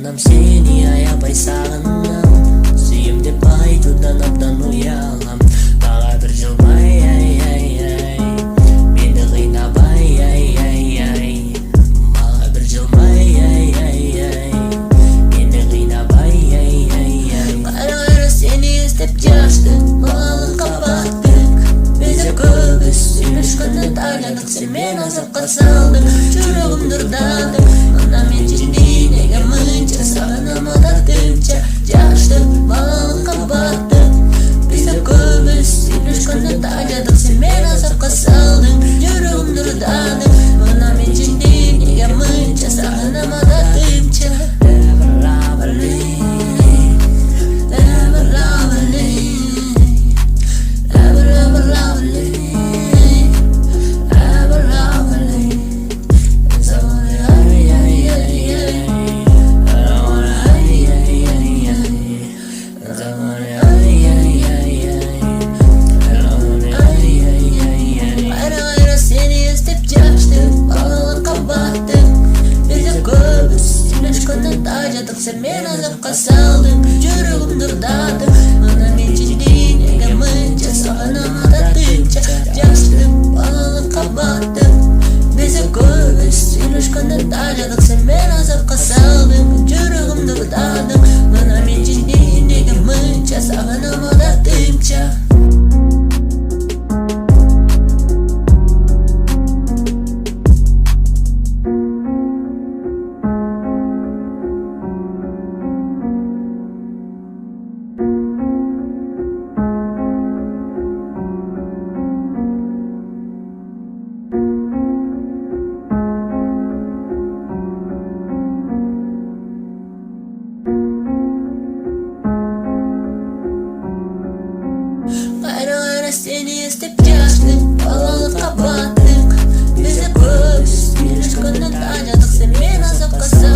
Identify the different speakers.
Speaker 1: Анам сени аябай сагындым, сүйем деп айтуудан абдан уялам. Мага бир жылбай, ай, мени кыйнабай, ай, мага бир жылбай, ай, мени кыйнабай, ай. Кайра сени эстеп жаштык, балалыкка баттык. Биз көбүз сүйлөшкөндөн тайладык, сен мени азапка салдың, жүрөгүмдү ырдадың. Анда мен жиндей неге мынча сагынам адатымча. Жаштык, балалыкка баттык. Биз көбүз сүйлөшкөндөн тайладык, сен мени азапка салдың, жүрөгүмдү ырдадың. Анда мен жиндей неге мынча сагынам адатымча. Sen meni azapka saldың, жүрөгүмдү ырдадың. Ана мен жиндей неге мынча сагынам адатымча. Жаштык, балалыкка баттык. Биз көбүз сүйлөшкөндөн тайладык, сен мени азапка салдың, жүрөгүмдү ырдадың. Ана мен жиндей неге мынча сагынам адатымча. Кайра сени эстеп жаштык, балалыкка баттык. Биз көбүз сүйлөшкөндөн тайладык, сен мени азапка салдың.